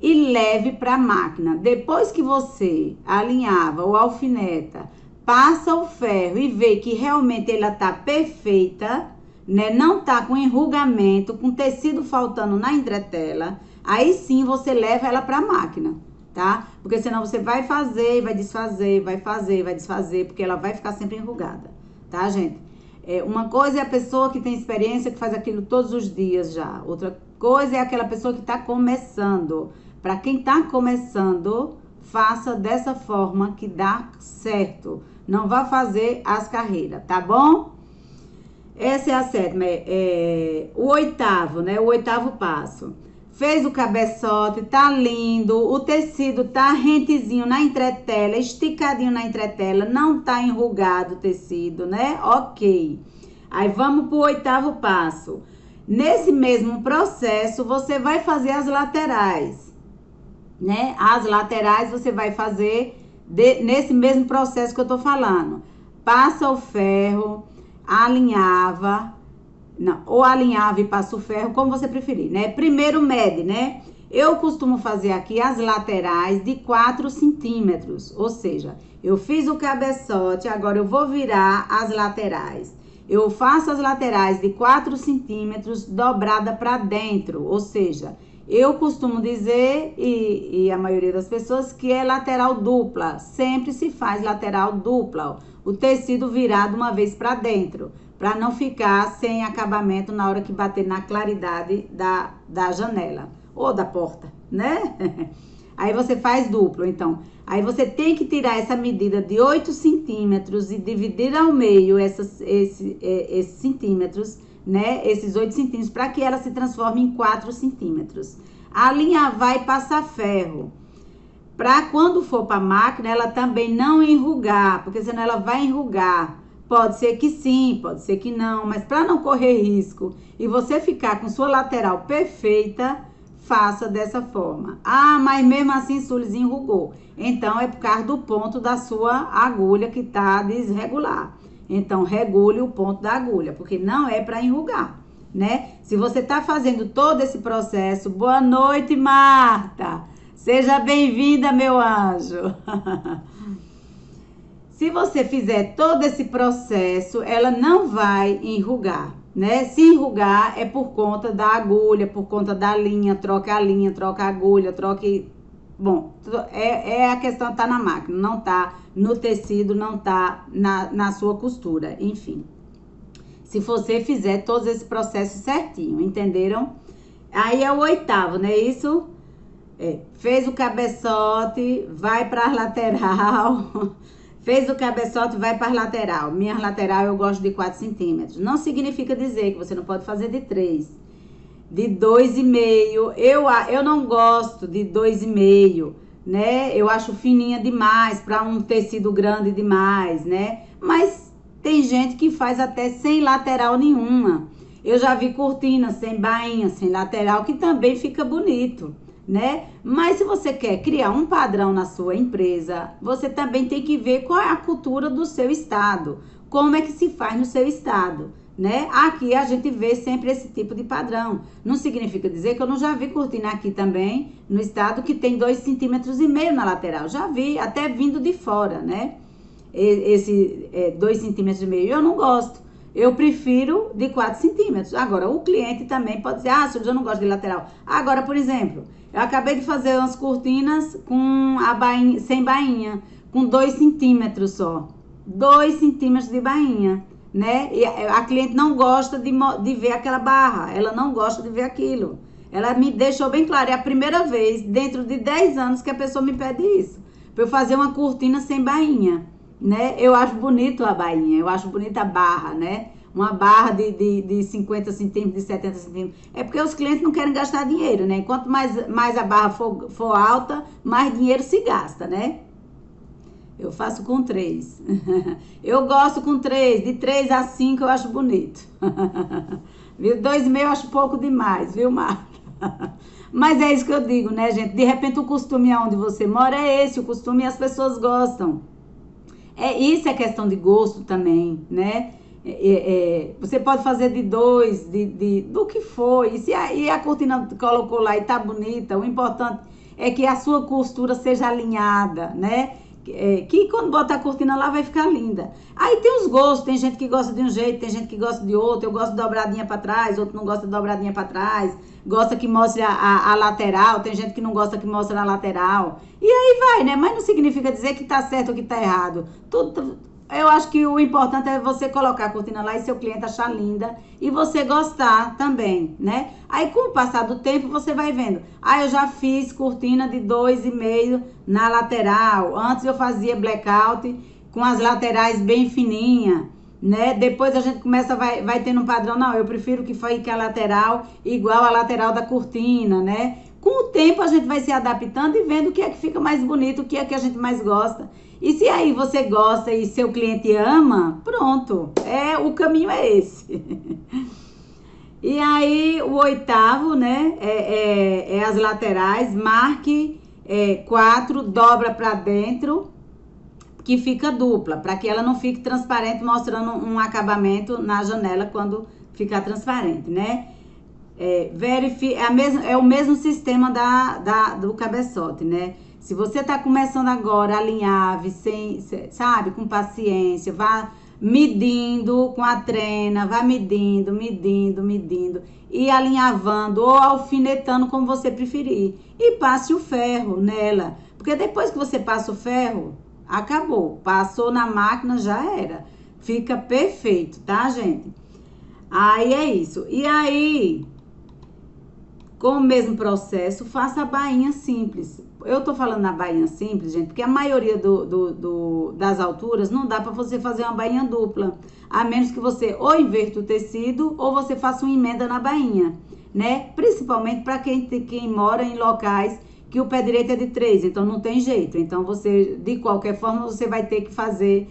e leve para a máquina. Depois que você alinhava ou alfineta, passa o ferro e vê que realmente ela tá perfeita, né? Não tá com enrugamento, com tecido faltando na entretela, aí sim você leva ela para a máquina, tá? Porque senão você vai fazer, vai desfazer, vai fazer, vai desfazer, porque ela vai ficar sempre enrugada, tá, gente? Uma coisa é a pessoa que tem experiência, que faz aquilo todos os dias já. Outra coisa é aquela pessoa que tá começando. Para quem tá começando, faça dessa forma que dá certo. Não vá fazer as carreiras, tá bom? Essa é a sétima. O oitavo, né? O oitavo passo. Fez o cabeçote, tá lindo, o tecido tá rentezinho na entretela, esticadinho na entretela, não tá enrugado o tecido, né? Ok. Aí vamos pro oitavo passo. Nesse mesmo processo, você vai fazer as laterais, né? As laterais você vai fazer nesse mesmo processo que eu tô falando. Passa o ferro, alinhava... Não, ou alinhava e passa o ferro, como você preferir, né? Primeiro mede, né? Eu costumo fazer aqui as laterais de 4 centímetros, ou seja, eu fiz o cabeçote, agora eu vou virar as laterais. Eu faço as laterais de 4 centímetros dobrada para dentro, ou seja, eu costumo dizer, e a maioria das pessoas, que é lateral dupla. Sempre se faz lateral dupla, ó, o tecido virado uma vez para dentro, para não ficar sem acabamento na hora que bater na claridade da janela ou da porta, né? Aí você faz duplo, então. Aí você tem que tirar essa medida de 8 centímetros e dividir ao meio esses centímetros, né? Esses 8 centímetros, para que ela se transforme em 4 centímetros. Alinhavar e passar ferro. Para quando for para a máquina, ela também não enrugar, porque senão ela vai enrugar. Pode ser que sim, pode ser que não, mas para não correr risco e você ficar com sua lateral perfeita, faça dessa forma. Ah, mas mesmo assim Sulis enrugou. Então é por causa do ponto da sua agulha que tá desregular. Então regule o ponto da agulha, porque não é para enrugar, né? Se você tá fazendo todo esse processo, boa noite, Marta. Seja bem-vinda, meu anjo. Se você fizer todo esse processo, ela não vai enrugar, né? Se enrugar é por conta da agulha, por conta da linha, troca a agulha, troque... Bom, a questão tá na máquina, não tá no tecido, não tá na sua costura, enfim. Se você fizer todo esse processo certinho, entenderam? Aí é o 8º, não é isso? Fez o cabeçote, vai para a lateral... Fez o cabeçote, vai para a lateral. Minha lateral eu gosto de 4 centímetros. Não significa dizer que você não pode fazer de 3. De 2,5. Eu não gosto de 2,5, né? Eu acho fininha demais para um tecido grande demais, né? Mas tem gente que faz até sem lateral nenhuma. Eu já vi cortina sem bainha, sem lateral, que também fica bonito, né? Mas se você quer criar um padrão na sua empresa, você também tem que ver qual é a cultura do seu estado, como é que se faz no seu estado, né? Aqui a gente vê sempre esse tipo de padrão. Não significa dizer que eu não já vi cortina aqui também, no estado que tem 2,5 centímetros na lateral. Já vi, até vindo de fora, né? Esse 2,5 centímetros. Eu não gosto. Eu prefiro de 4 centímetros. Agora, o cliente também pode dizer, ah, Sulis, eu não gosto de lateral. Agora, por exemplo, eu acabei de fazer umas cortinas com a bainha, sem bainha, com 2 centímetros só. 2 centímetros de bainha, né? E a cliente não gosta de ver aquela barra, ela não gosta de ver aquilo. Ela me deixou bem claro, é a primeira vez, dentro de 10 anos, que a pessoa me pede isso. Para eu fazer uma cortina sem bainha, né? Eu acho bonito a bainha, eu acho bonita a barra, né? Uma barra de 50 centímetros, de 70 centímetros. É porque os clientes não querem gastar dinheiro, né? Quanto mais a barra for alta, mais dinheiro se gasta, né? Eu faço com 3. Eu gosto com 3. De 3 a 5 eu acho bonito. Viu? 2,5 eu acho pouco demais, viu, Marta? Mas é isso que eu digo, né, gente? De repente o costume onde você mora é esse, o costume e as pessoas gostam. Isso é questão de gosto também, né? Você pode fazer de 2, do que for. E a cortina colocou lá e tá bonita, o importante é que a sua costura seja alinhada, né? Que quando bota a cortina lá vai ficar linda. Aí tem os gostos, tem gente que gosta de um jeito, tem gente que gosta de outro. Eu gosto de dobradinha pra trás, outro não gosta de dobradinha pra trás. Gosta que mostre a lateral, tem gente que não gosta que mostre a lateral. E aí vai, né? Mas não significa dizer que tá certo ou que tá errado. Eu acho que o importante é você colocar a cortina lá e seu cliente achar linda e você gostar também, né? Aí com o passar do tempo você vai vendo. Eu já fiz cortina de 2,5 na lateral. Antes eu fazia blackout com as laterais bem fininha, né? Depois a gente vai tendo um padrão. Não, eu prefiro que fique a lateral igual a lateral da cortina, né? Com o tempo a gente vai se adaptando e vendo o que é que fica mais bonito, o que é que a gente mais gosta. E se aí você gosta e seu cliente ama, pronto, o caminho é esse. E aí o 8º, né, as laterais, marque 4, dobra pra dentro, que fica dupla, para que ela não fique transparente, mostrando um acabamento na janela quando ficar transparente, né? É o mesmo sistema do cabeçote, né? Se você tá começando agora a alinhar, sabe, com paciência, vá medindo com a trena, vá medindo e alinhavando ou alfinetando como você preferir. E passe o ferro nela, porque depois que você passa o ferro, acabou. Passou na máquina, já era. Fica perfeito, tá, gente? Aí é isso. E aí... Com o mesmo processo, faça a bainha simples. Eu tô falando na bainha simples, gente, porque a maioria das alturas não dá para você fazer uma bainha dupla. A menos que você ou inverta o tecido ou você faça uma emenda na bainha, né? Principalmente para quem mora em locais que o pé direito é de 3, então não tem jeito. Então você, de qualquer forma, você vai ter que fazer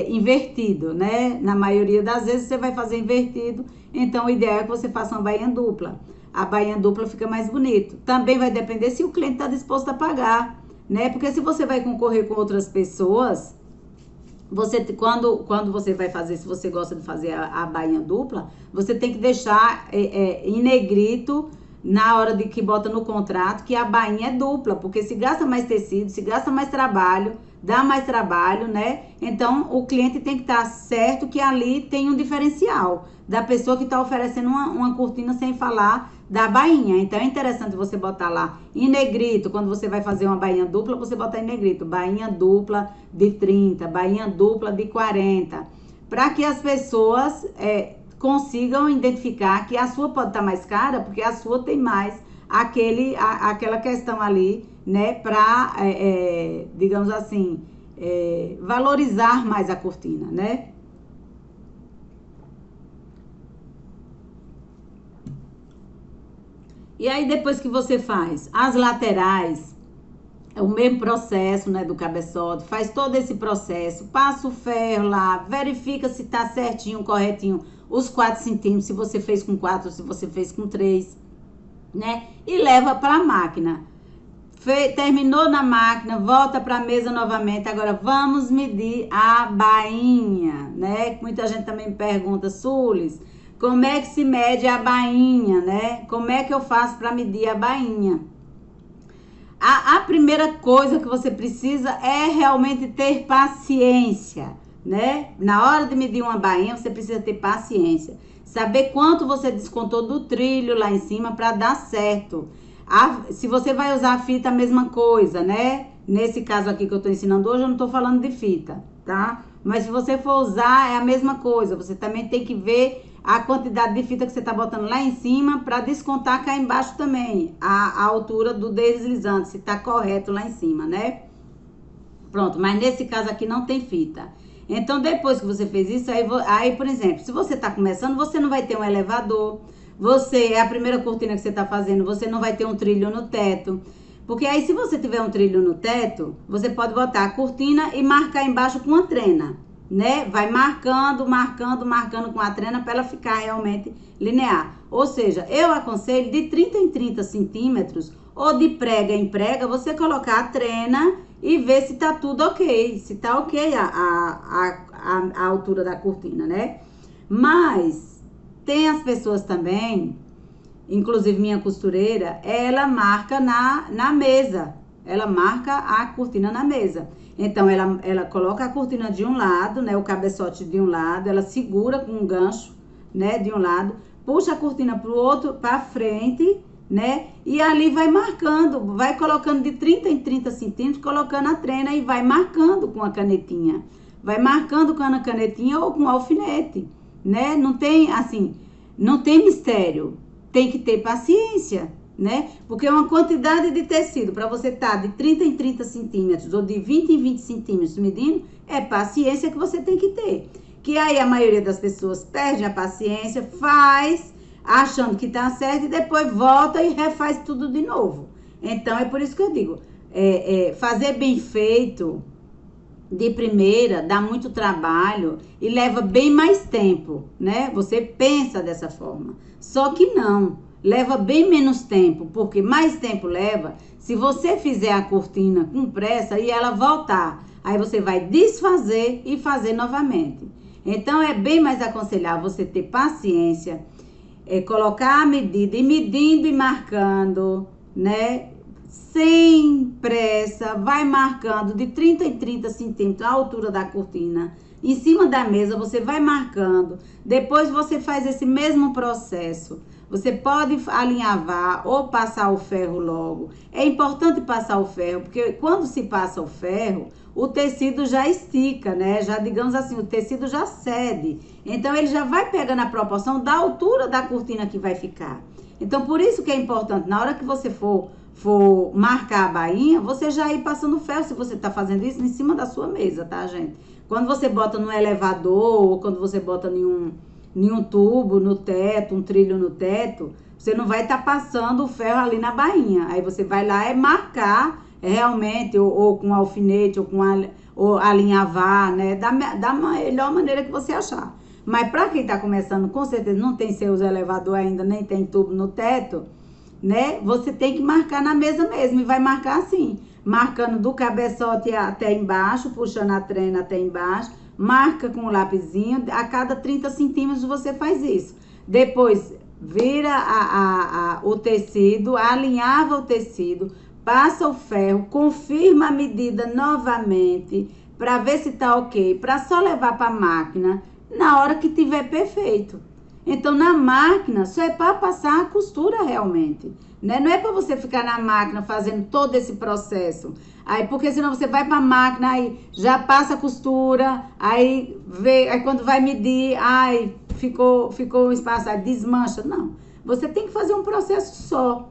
invertido, né? Na maioria das vezes você vai fazer invertido, então o ideal é que você faça uma bainha dupla. A bainha dupla fica mais bonito. Também vai depender se o cliente está disposto a pagar, né? Porque se você vai concorrer com outras pessoas, quando você vai fazer, se você gosta de fazer a bainha dupla, você tem que deixar em negrito na hora de que bota no contrato que a bainha é dupla, porque se gasta mais tecido, se gasta mais trabalho, dá mais trabalho, né? Então o cliente tem que estar certo que ali tem um diferencial da pessoa que está oferecendo uma cortina, sem falar da bainha. Então é interessante você botar lá em negrito. Quando você vai fazer uma bainha dupla, você bota em negrito: bainha dupla de 30, bainha dupla de 40, para que as pessoas consigam identificar que a sua pode estar mais cara, porque a sua tem mais aquela questão ali, né, para, digamos assim, valorizar mais a cortina, né? E aí, depois que você faz as laterais, é o mesmo processo, né, do cabeçote, faz todo esse processo, passa o ferro lá, verifica se tá certinho, corretinho, os 4 centímetros, se você fez com 4, se você fez com 3, né, e leva para a máquina. Terminou na máquina, volta para a mesa novamente. Agora vamos medir a bainha, né? Muita gente também me pergunta: Sulis, como é que se mede a bainha, né? Como é que eu faço para medir a bainha? A primeira coisa que você precisa é realmente ter paciência, né? Na hora de medir uma bainha, você precisa ter paciência. Saber quanto você descontou do trilho lá em cima para dar certo. Se você vai usar a fita, a mesma coisa, né? Nesse caso aqui que eu tô ensinando hoje, eu não tô falando de fita, tá? Mas se você for usar, é a mesma coisa. Você também tem que ver a quantidade de fita que você tá botando lá em cima para descontar cá embaixo também. A altura do deslizante, se tá correto lá em cima, né? Pronto, mas nesse caso aqui não tem fita. Então, depois que você fez isso, aí por exemplo, se você tá começando, você não vai ter um elevador. É a primeira cortina que você tá fazendo, você não vai ter um trilho no teto. Porque aí, se você tiver um trilho no teto, você pode botar a cortina e marcar embaixo com uma trena, né? Vai marcando com a trena para ela ficar realmente linear. Ou seja, eu aconselho de 30 em 30 centímetros ou de prega em prega, você colocar a trena e ver se tá tudo ok, se tá ok a altura da cortina, né? Mas tem as pessoas também, inclusive minha costureira, ela marca na mesa, ela marca a cortina na mesa. Então ela coloca a cortina de um lado, né, o cabeçote de um lado, ela segura com um gancho, né, de um lado, puxa a cortina pro outro, para frente, né, e ali vai marcando, vai colocando de 30 em 30 centímetros, colocando a trena e vai marcando com a canetinha. Vai marcando com a canetinha ou com alfinete, né? Não tem, assim, não tem mistério. Tem que ter paciência, né? Porque uma quantidade de tecido, para você estar de 30 em 30 centímetros ou de 20 em 20 centímetros medindo, é paciência que você tem que ter. Que aí a maioria das pessoas perde a paciência, faz, achando que tá certo, e depois volta e refaz tudo de novo. Então, é por isso que eu digo, fazer bem feito de primeira dá muito trabalho e leva bem mais tempo, né? Você pensa dessa forma. Só que não, leva bem menos tempo, porque mais tempo leva se você fizer a cortina com pressa e ela voltar. Aí você vai desfazer e fazer novamente. Então é bem mais aconselhável você ter paciência, colocar a medida e medindo e marcando, né? Sem pressa, vai marcando de 30 em 30 centímetros a altura da cortina. Em cima da mesa você vai marcando. Depois você faz esse mesmo processo. Você pode alinhavar ou passar o ferro logo. É importante passar o ferro, porque quando se passa o ferro, o tecido já estica, né? Já, digamos assim, o tecido já cede. Então, ele já vai pegando a proporção da altura da cortina que vai ficar. Então, por isso que é importante, na hora que você for marcar a bainha, você já ir passando ferro, se você tá fazendo isso em cima da sua mesa, tá, gente? Quando você bota no elevador, ou quando você bota em um tubo no teto, um trilho no teto, você não vai estar passando o ferro ali na bainha. Aí você vai lá marcar realmente, ou com alfinete, ou alinhavar, né? Da melhor maneira que você achar. Mas para quem tá começando, com certeza não tem seus elevador ainda, nem tem tubo no teto, né? Você tem que marcar na mesa mesmo, e vai marcar assim, marcando do cabeçote até embaixo, puxando a trena até embaixo, marca com o lapisinho, a cada 30 centímetros você faz isso. Depois, vira o tecido, alinhava o tecido, passa o ferro, confirma a medida novamente, para ver se tá ok, para só levar para a máquina na hora que tiver perfeito. Então, na máquina, só é para passar a costura realmente, né? Não é para você ficar na máquina fazendo todo esse processo. Aí, porque senão você vai para a máquina, aí já passa a costura, aí quando vai medir, ai, ficou um espaço, aí desmancha. Não, você tem que fazer um processo só,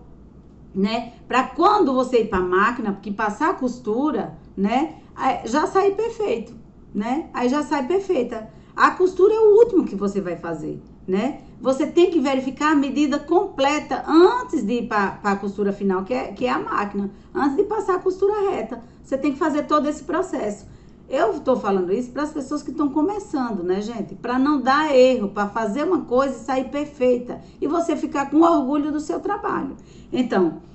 né? Para quando você ir para a máquina, porque passar a costura, né? Já sai perfeito, né? Aí já sai perfeita. A costura é o último que você vai fazer, né? Você tem que verificar a medida completa antes de ir para a costura final, que é a máquina. Antes de passar a costura reta, você tem que fazer todo esse processo. Eu estou falando isso para as pessoas que estão começando, né, gente? Para não dar erro, para fazer uma coisa e sair perfeita. E você ficar com orgulho do seu trabalho. Então,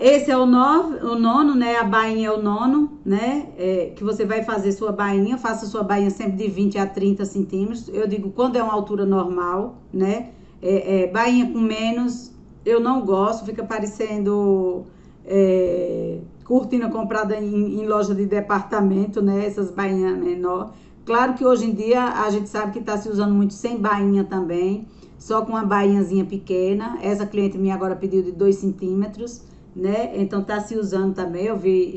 esse é o nono, né? A bainha é o nono, né? Que você vai fazer sua bainha. Faça sua bainha sempre de 20 a 30 centímetros. Eu digo quando é uma altura normal, né? Bainha com menos, eu não gosto. Fica parecendo cortina comprada em loja de departamento, né? Essas bainhas menor. Claro que hoje em dia a gente sabe que está se usando muito sem bainha também. Só com uma bainhazinha pequena. Essa cliente minha agora pediu de 2 centímetros. Né? Então tá se usando também, eu vi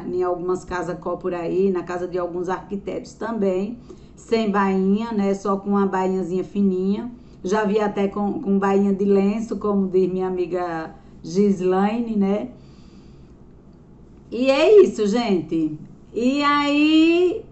em algumas casas por aí, na casa de alguns arquitetos também, sem bainha, né? Só com uma bainhazinha fininha. Já vi até com bainha de lenço, como diz minha amiga Gislaine, né? E é isso, gente. E aí,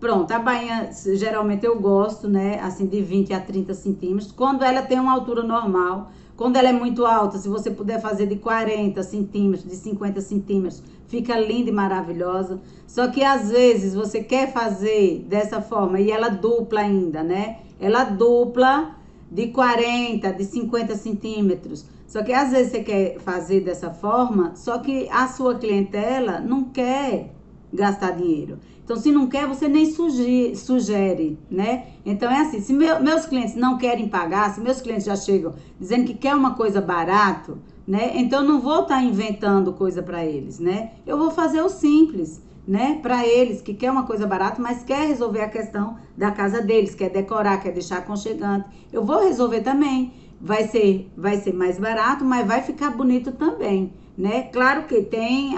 pronto, a bainha geralmente eu gosto, né? Assim, de 20 a 30 centímetros, quando ela tem uma altura normal. Quando ela é muito alta, se você puder fazer de 40 centímetros, de 50 centímetros, fica linda e maravilhosa. Só que às vezes você quer fazer dessa forma e ela dupla ainda, né? Ela dupla de 40, de 50 centímetros. Só que às vezes você quer fazer dessa forma, só que a sua clientela não quer gastar dinheiro. Então, se não quer, você nem sugere, né? Então, é assim, se meus clientes não querem pagar, se meus clientes já chegam dizendo que quer uma coisa barato, né? Então, eu não vou estar inventando coisa para eles, né? Eu vou fazer o simples, né? Para eles que quer uma coisa barata, mas quer resolver a questão da casa deles, quer decorar, quer deixar aconchegante. Eu vou resolver também. Vai ser mais barato, mas vai ficar bonito também, né? Claro que tem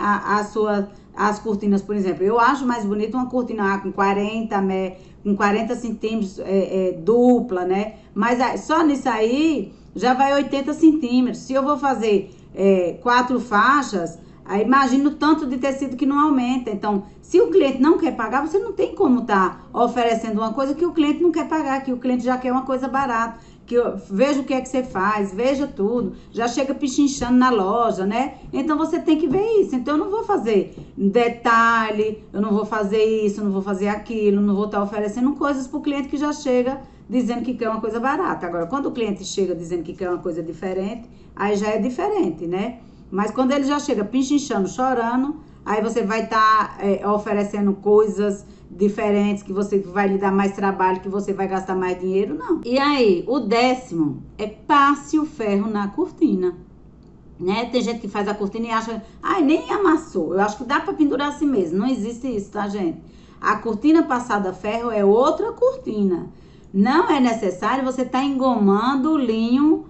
as cortinas, por exemplo, eu acho mais bonito uma cortina com 40 centímetros dupla, né? Mas só nisso aí já vai 80 centímetros. Se eu vou fazer 4 faixas, aí imagina o tanto de tecido que não aumenta. Então, se o cliente não quer pagar, você não tem como estar oferecendo uma coisa que o cliente não quer pagar, que o cliente já quer uma coisa barata. Veja o que é que você faz, veja tudo, já chega pichinchando na loja, né? Então você tem que ver isso. Então eu não vou fazer detalhe, eu não vou fazer isso, eu não vou fazer aquilo, não vou estar oferecendo coisas para o cliente que já chega dizendo que quer uma coisa barata. Agora, quando o cliente chega dizendo que quer uma coisa diferente, aí já é diferente, né? Mas quando ele já chega pichinchando, chorando, aí você vai estar oferecendo coisas diferentes, que você vai lhe dar mais trabalho, que você vai gastar mais dinheiro, não. E aí, o 10º é passe o ferro na cortina, né? Tem gente que faz a cortina e acha, ai, nem amassou. Eu acho que dá pra pendurar assim mesmo, não existe isso, tá, gente? A cortina passada a ferro é outra cortina. Não é necessário você estar engomando linho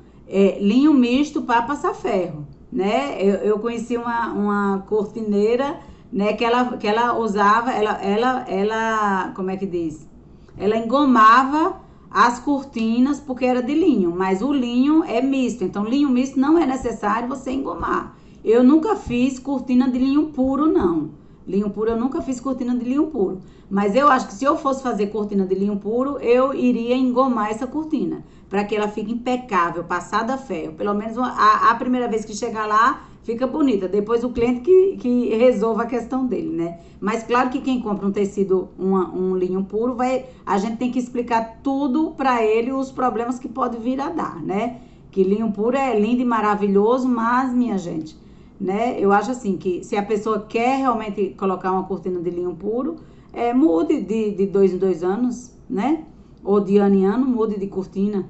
misto para passar ferro, né? Eu conheci uma cortineira, né, que ela usava, ela como é que diz? Ela engomava as cortinas, porque era de linho, mas o linho é misto, então linho misto não é necessário você engomar. Eu nunca fiz cortina de linho puro, não. Linho puro, eu nunca fiz cortina de linho puro. Mas eu acho que se eu fosse fazer cortina de linho puro, eu iria engomar essa cortina, para que ela fique impecável, passada a ferro. Pelo menos a primeira vez que chegar lá, fica bonita. Depois o cliente que resolva a questão dele, né? Mas claro que quem compra um tecido, um linho puro, a gente tem que explicar tudo para ele, os problemas que pode vir a dar, né? Que linho puro é lindo e maravilhoso, mas, minha gente, né? Eu acho assim, que se a pessoa quer realmente colocar uma cortina de linho puro, mude de 2 em 2 anos, né? Ou de ano em ano, mude de cortina,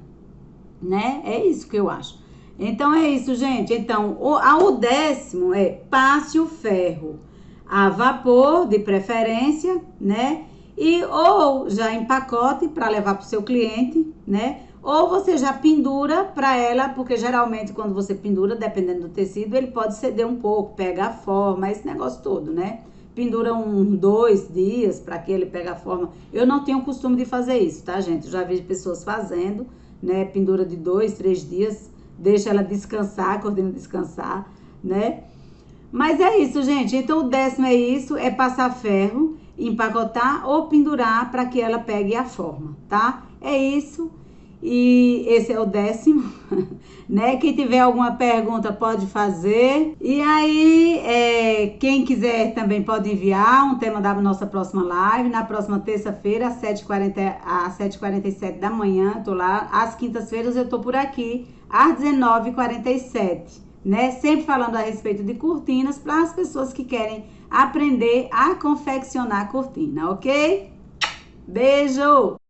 né? É isso que eu acho. Então, é isso, gente. Então, o 10º é passe o ferro a vapor, de preferência, né? Ou já em pacote para levar para o seu cliente, né? Ou você já pendura para ela, porque geralmente quando você pendura, dependendo do tecido, ele pode ceder um pouco, pega a forma, esse negócio todo, né? Pendura 2 dias para que ele pegue a forma. Eu não tenho costume de fazer isso, tá, gente? Eu já vi pessoas fazendo, né? Pendura de 2, 3 dias, deixa ela descansar, a cortina descansar, né? Mas é isso, gente. Então, o 10º é isso, é passar ferro, empacotar ou pendurar para que ela pegue a forma, tá? É isso. E esse é o 10º, né? Quem tiver alguma pergunta pode fazer. E aí, quem quiser também pode enviar um tema da nossa próxima live. Na próxima terça-feira, às 7h47 da manhã, tô lá. Às quintas-feiras eu tô por aqui, às 19h47, né? Sempre falando a respeito de cortinas para as pessoas que querem aprender a confeccionar cortina, ok? Beijo!